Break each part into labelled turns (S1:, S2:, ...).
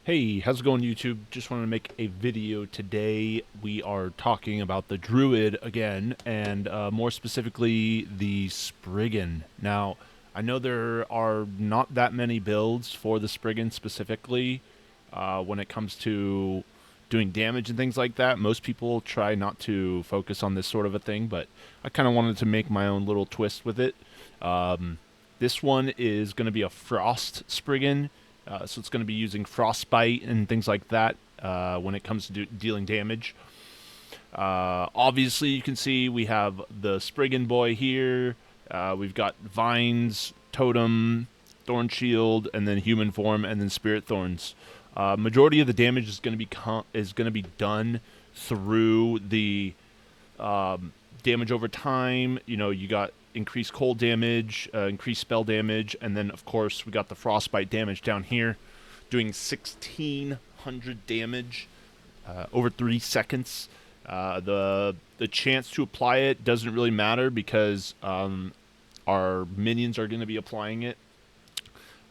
S1: Hey, how's it going, YouTube? Just wanted to make a video today. We are talking about the Druid again, and more specifically, the Spriggan. Now, I know there are not that many builds for the Spriggan specifically when it comes to doing damage and things like that. Most people try not to focus on this sort of a thing, but I kind of wanted to make my own little twist with it. This one is going to be a Frost Spriggan. So it's going to be using frostbite and things like that when it comes to dealing damage. Obviously, you can see we have the Spriggan boy here. We've got vines, totem, thorn shield, and then human form, and then spirit thorns. Majority of the damage is going to be done through the damage over time. You know, you got increased cold damage, increased spell damage, and then, of course, we got the frostbite damage down here, doing 1,600 damage over 3 seconds. The chance to apply it doesn't really matter because our minions are going to be applying it.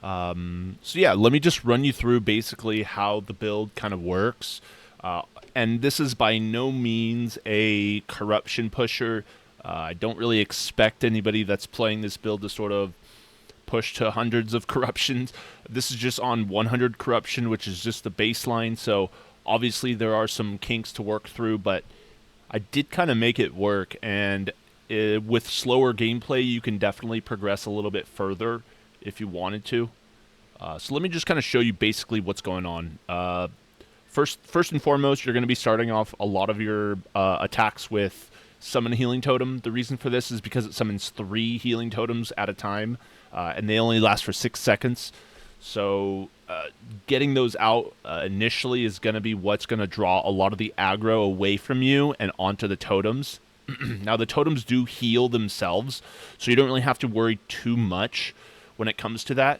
S1: So yeah, let me just run you through basically how the build kind of works. And this is by no means a corruption pusher. I don't really expect anybody that's playing this build to sort of push to hundreds of corruptions. This is just on 100 corruption, which is just the baseline. So obviously there are some kinks to work through, but I did kind of make it work. And with slower gameplay, you can definitely progress a little bit further if you wanted to. So let me just kind of show you basically what's going on. First and foremost, you're going to be starting off a lot of your attacks with Summon a Healing Totem. The reason for this is because it summons 3 healing totems at a time, and they only last for 6 seconds. So getting those out initially is going to be what's going to draw a lot of the aggro away from you and onto the totems. Now, the totems do heal themselves, so you don't really have to worry too much when it comes to that.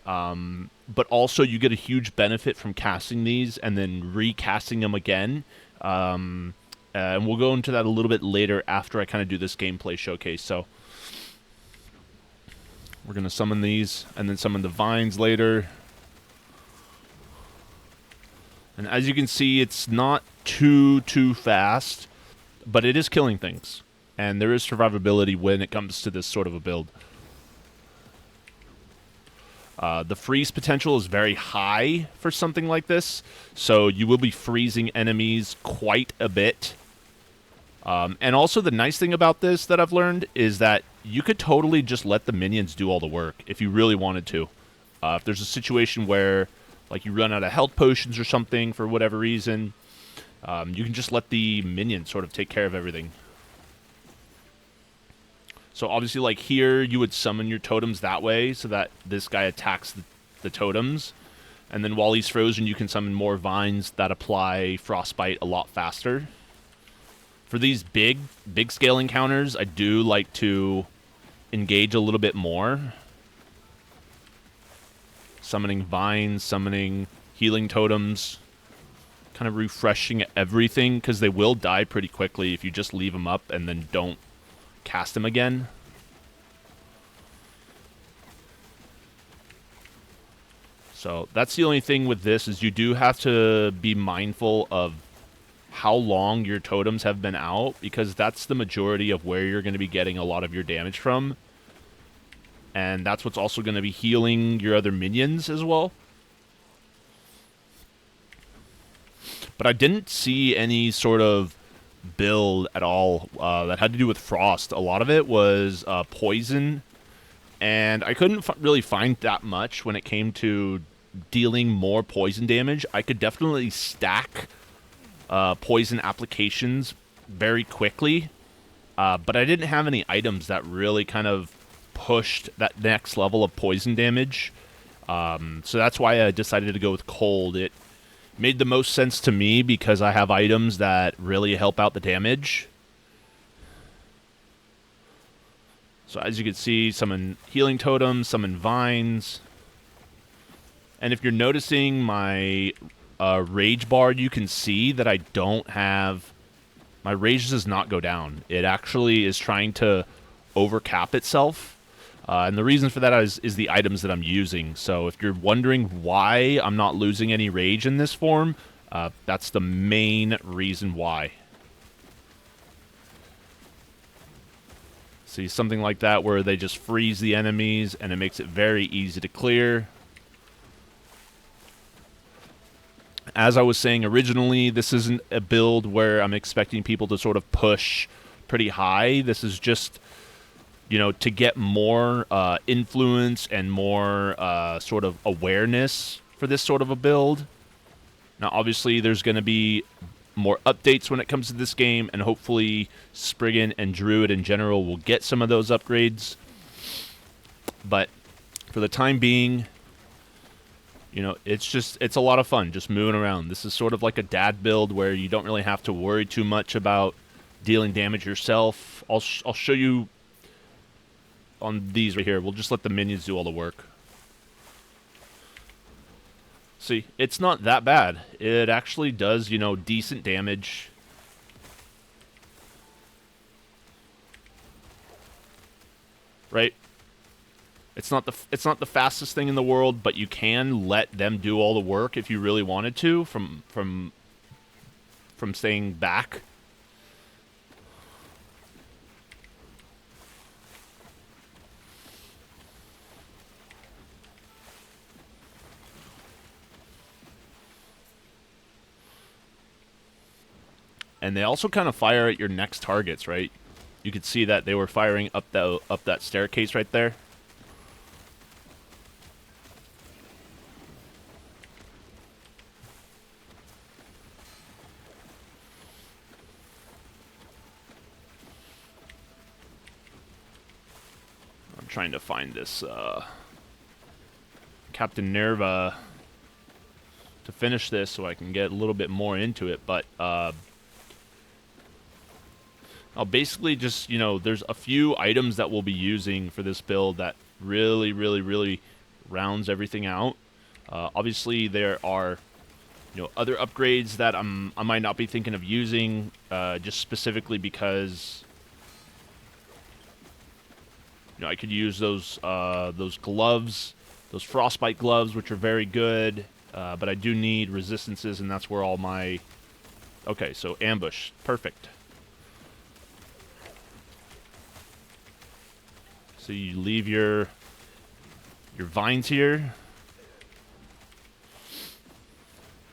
S1: But also, you get a huge benefit from casting these and then recasting them again. And we'll go into that a little bit later after I kind of do this gameplay showcase. So we're going to summon these and then summon the vines later. And as you can see, it's not too fast, but it is killing things. And there is survivability when it comes to this sort of a build. The freeze potential is very high for something like this, so you will be freezing enemies quite a bit. And also the nice thing about this that I've learned is that you could totally just let the minions do all the work if you really wanted to. If there's a situation where like you run out of health potions or something for whatever reason, you can just let the minions sort of take care of everything. So obviously, like here, you would summon your totems that way so that this guy attacks the totems. And then while he's frozen, you can summon more vines that apply frostbite a lot faster. For these big scale encounters, I do like to engage a little bit more. Summoning vines, summoning healing totems. Kind of refreshing everything, because they will die pretty quickly if you just leave them up and then don't cast them again. So that's the only thing with this, is you do have to be mindful of how long your totems have been out, because that's the majority of where you're going to be getting a lot of your damage from. And that's what's also going to be healing your other minions as well. But I didn't see any sort of build at all that had to do with frost. A lot of it was poison, and I couldn't really find that much when it came to dealing more poison damage. I could definitely stack poison applications very quickly, but I didn't have any items that really kind of pushed that next level of poison damage. So that's why I decided to go with cold. It made the most sense to me because I have items that really help out the damage. So as you can see, summon healing totems, summon vines. And if you're noticing my rage bar, you can see that I don't have... My rage does not go down. It actually is trying to overcap itself. And the reason for that is the items that I'm using. So if you're wondering why I'm not losing any rage in this form, that's the main reason why. See, something like that where they just freeze the enemies and it makes it very easy to clear. As I was saying originally, this isn't a build where I'm expecting people to sort of push pretty high. This is just, you know, to get more influence and more sort of awareness for this sort of a build. Now, obviously, there's going to be more updates when it comes to this game, and hopefully Spriggan and Druid in general will get some of those upgrades. But for the time being, you know, it's a lot of fun just moving around. This is sort of like a dad build where you don't really have to worry too much about dealing damage yourself. I'll show you on these right here. We'll just let the minions do all the work. See, it's not that bad. It actually does, you know, decent damage. Right? It's not the fastest thing in the world, but you can let them do all the work if you really wanted to from staying back. And they also kind of fire at your next targets, right? You could see that they were firing up that staircase right there. I'm trying to find this Captain Nerva to finish this so I can get a little bit more into it, but I'll basically just, you know, there's a few items that we'll be using for this build that really, really, really rounds everything out. Obviously, there are, you know, other upgrades that I might not be thinking of using, just specifically because, you know, I could use those gloves, those frostbite gloves, which are very good, but I do need resistances, and that's where all my... Okay, so ambush. Perfect. So you leave your vines here.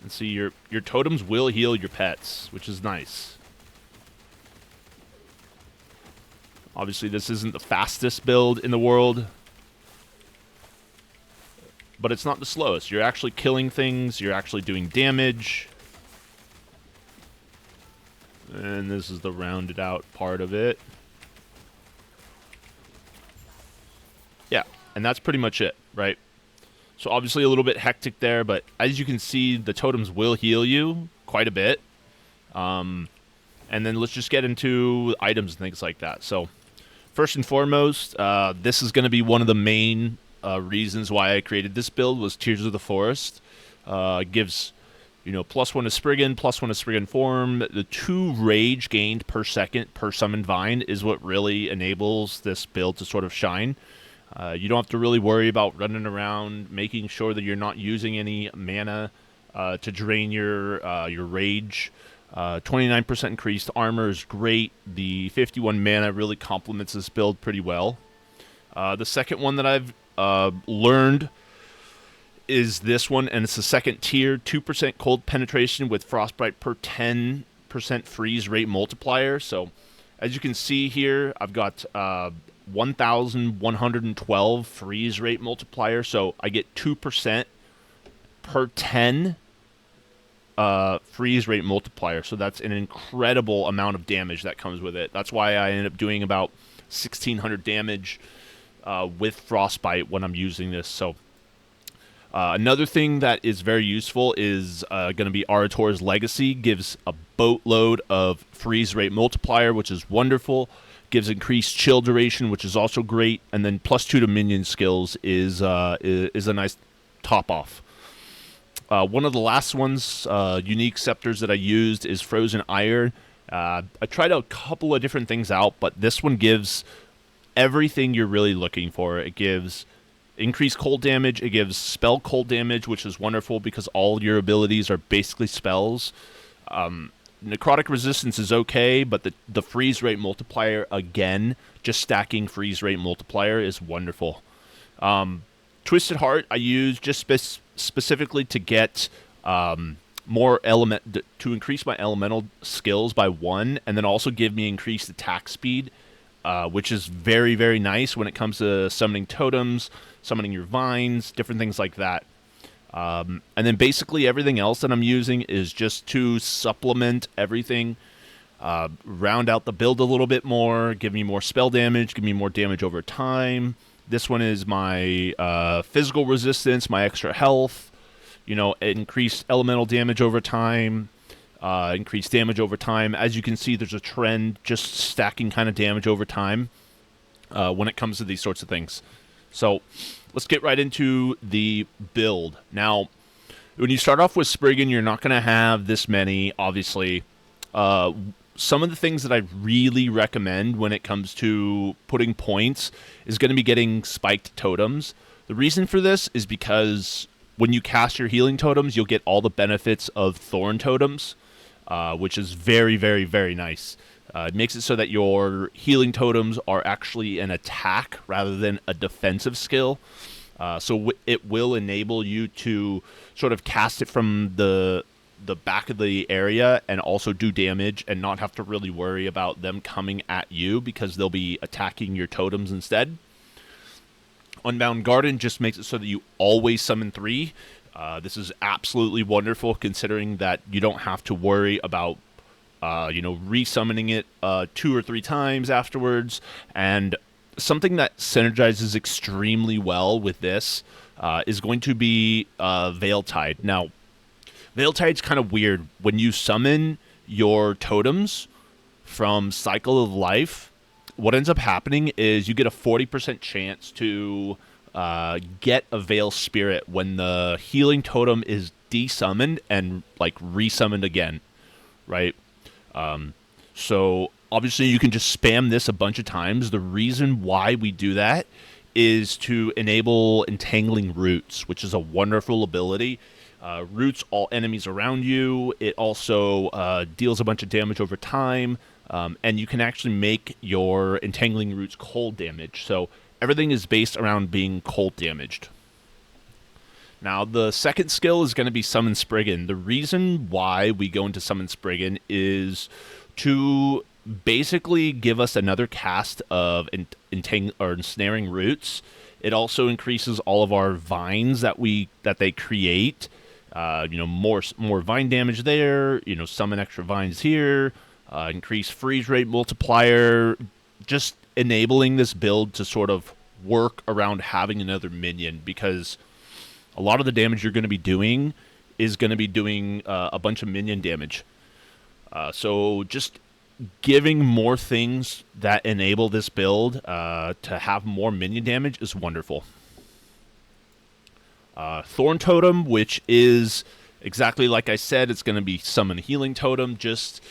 S1: And see, your totems will heal your pets, which is nice. Obviously, this isn't the fastest build in the world, but it's not the slowest. You're actually killing things. You're actually doing damage. And this is the rounded out part of it. Yeah, and that's pretty much it, right? So obviously a little bit hectic there, but as you can see, the totems will heal you quite a bit. And then let's just get into items and things like that. So first and foremost, this is going to be one of the main reasons why I created this build was Tears of the Forest. Gives, you know, +1 to Spriggan, +1 to Spriggan form. The 2 rage gained per second per summoned vine is what really enables this build to sort of shine. You don't have to really worry about running around, making sure that you're not using any mana to drain your rage. 29% increased armor is great. The 51 mana really complements this build pretty well. The second one that I've learned is this one, and it's the second tier, 2% cold penetration with frostbite per 10% freeze rate multiplier. So as you can see here, I've got 1,112 freeze rate multiplier, so I get 2% per 10 freeze rate multiplier. So that's an incredible amount of damage that comes with it. That's why I end up doing about 1,600 damage with frostbite when I'm using this. So another thing that is very useful is going to be Arator's Legacy. Gives a boatload of freeze rate multiplier, which is wonderful. Gives increased chill duration, which is also great, and then +2 to minion skills is a nice top off. One of the last ones, unique scepters that I used is Frozen Iron. I tried a couple of different things out, but this one gives everything you're really looking for. It gives increased cold damage. It gives spell cold damage, which is wonderful because all your abilities are basically spells. Necrotic resistance is okay, but the freeze rate multiplier, again, just stacking freeze rate multiplier is wonderful. Twisted Heart I use just specifically to get more element to increase my elemental skills by 1, and then also give me increased attack speed, which is very, very nice when it comes to summoning totems, summoning your vines, different things like that. And then basically everything else that I'm using is just to supplement everything, round out the build a little bit more, give me more spell damage, give me more damage over time. This one is my physical resistance, my extra health, increased elemental damage over time, increased damage over time. As you can see, there's a trend just stacking kind of damage over time when it comes to these sorts of things. So let's get right into the build. Now, when you start off with Spriggan, you're not going to have this many, obviously. Some of the things that I really recommend when it comes to putting points is going to be getting spiked totems. The reason for this is because when you cast your healing totems, you'll get all the benefits of Thorn totems, which is very, very, very nice. It makes it so that your healing totems are actually an attack rather than a defensive skill. So it will enable you to sort of cast it from the back of the area and also do damage and not have to really worry about them coming at you because they'll be attacking your totems instead. Unbound Garden just makes it so that you always summon 3. This is absolutely wonderful considering that you don't have to worry about resummoning it 2 or 3 times afterwards. And something that synergizes extremely well with this is going to be Veiltide. Now, Veiltide's kind of weird. When you summon your totems from Cycle of Life, what ends up happening is you get a 40% chance to get a Veil Spirit when the healing totem is desummoned and resummoned again, right? So obviously you can just spam this a bunch of times. The reason why we do that is to enable Entangling Roots, which is a wonderful ability. Roots all enemies around you. It also deals a bunch of damage over time, and you can actually make your Entangling Roots cold damage. So everything is based around being cold damaged. Now, the second skill is going to be Summon Spriggan. The reason why we go into Summon Spriggan is to basically give us another cast of Ensnaring Roots. It also increases all of our vines that they create. More vine damage there. Summon extra vines here. Increase freeze rate multiplier. Just enabling this build to sort of work around having another minion, because a lot of the damage you're going to be doing is going to be doing a bunch of minion damage. So just giving more things that enable this build to have more minion damage is wonderful. Thorn Totem, which is exactly like I said, it's going to be Summon Healing Totem, just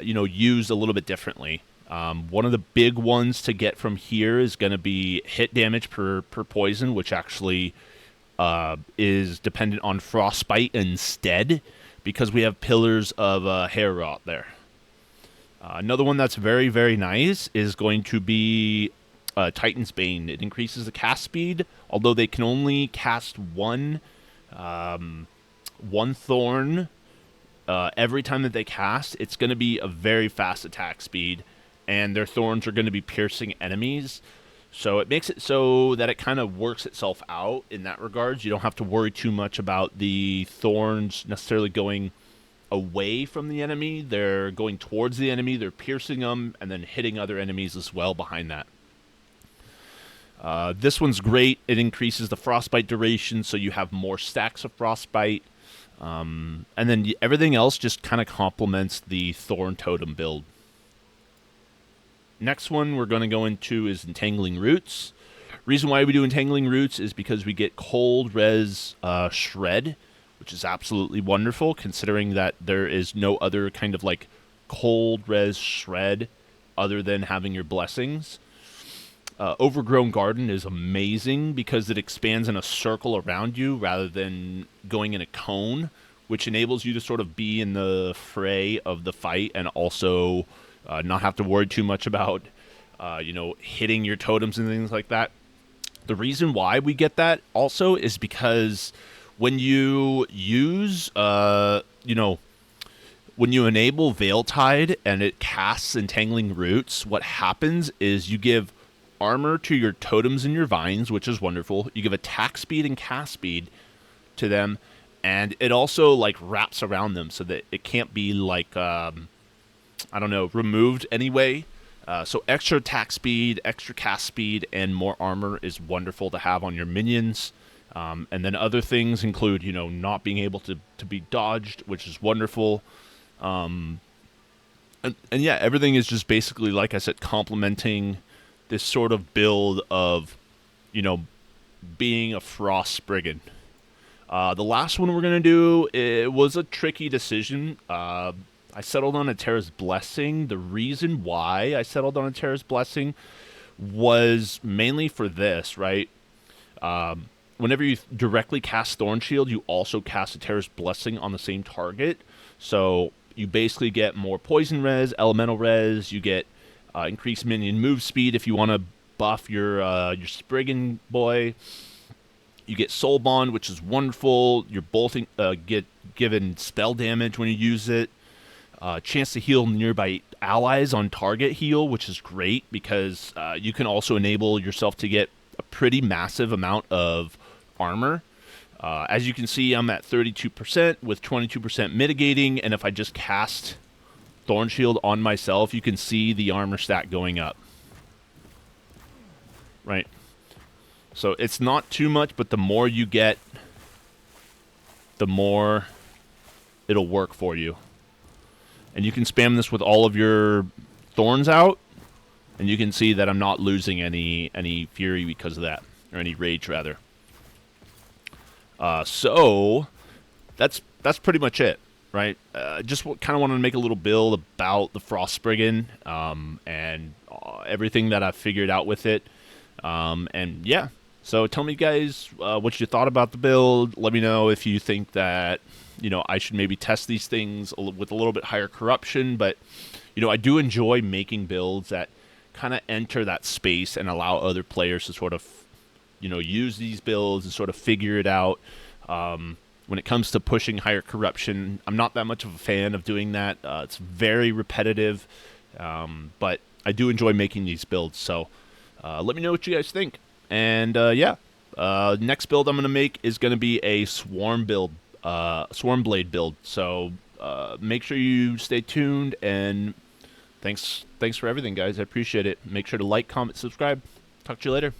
S1: used a little bit differently. One of the big ones to get from here is going to be hit damage per poison, which actually is dependent on Frostbite instead, because we have Pillars of Hair Rot there. Another one that's very, very nice is going to be Titan's Bane. It increases the cast speed, although they can only cast one Thorn every time that they cast. It's going to be a very fast attack speed, and their Thorns are going to be piercing enemies. So it makes it so that it kind of works itself out in that regards. You don't have to worry too much about the Thorns necessarily going away from the enemy. They're going towards the enemy, they're piercing them, and then hitting other enemies as well behind that. This one's great. It increases the Frostbite duration, so you have more stacks of Frostbite. And then everything else just kind of complements the Thorn Totem build. Next one we're going to go into is Entangling Roots. Reason why we do Entangling Roots is because we get Cold Res Shred, which is absolutely wonderful, considering that there is no other kind of Cold Res Shred other than having your blessings. Overgrown Garden is amazing because it expands in a circle around you rather than going in a cone, which enables you to sort of be in the fray of the fight and also not have to worry too much about, hitting your totems and things like that. The reason why we get that also is because when you use, when you enable Veiltide and it casts Entangling Roots, what happens is you give armor to your totems and your vines, which is wonderful. You give attack speed and cast speed to them, and it also like wraps around them so that it can't be like removed anyway. So extra attack speed, extra cast speed, and more armor is wonderful to have on your minions. And then other things include, not being able to be dodged, which is wonderful. And yeah, everything is just basically, like I said, complementing this sort of build of, being a Frost Spriggan. The last one we're going to do, it was a tricky decision. I settled on Eterra's Blessing. The reason why I settled on Eterra's Blessing was mainly for this, right? Whenever you directly cast Thorn Shield, you also cast Eterra's Blessing on the same target. So you basically get more poison res, elemental res, you get increased minion move speed if you want to buff your Spriggan boy. You get Soul Bond, which is wonderful. You're both get given spell damage when you use it. Chance to heal nearby allies on target heal, which is great because you can also enable yourself to get a pretty massive amount of armor. As you can see, I'm at 32% with 22% mitigating, and if I just cast Thorn Shield on myself, you can see the armor stat going up. Right? So it's not too much, but the more you get, the more it'll work for you. And you can spam this with all of your thorns out, and you can see that I'm not losing any fury because of that, or any rage rather. So that's pretty much it, right? Just kind of wanted to make a little build about the Frost Spriggan and everything that I've figured out with it. And yeah, so tell me guys what you thought about the build. Let me know if you think that I should maybe test these things with a little bit higher corruption. But I do enjoy making builds that kind of enter that space and allow other players to sort of use these builds and sort of figure it out. When it comes to pushing higher corruption, I'm not that much of a fan of doing that. It's very repetitive, but I do enjoy making these builds. So let me know what you guys think. And next build I'm going to make is going to be a Swarm build, Swarm Blade build. So make sure you stay tuned, and thanks for everything, guys. I appreciate it. Make sure to like, comment, subscribe. Talk to you later.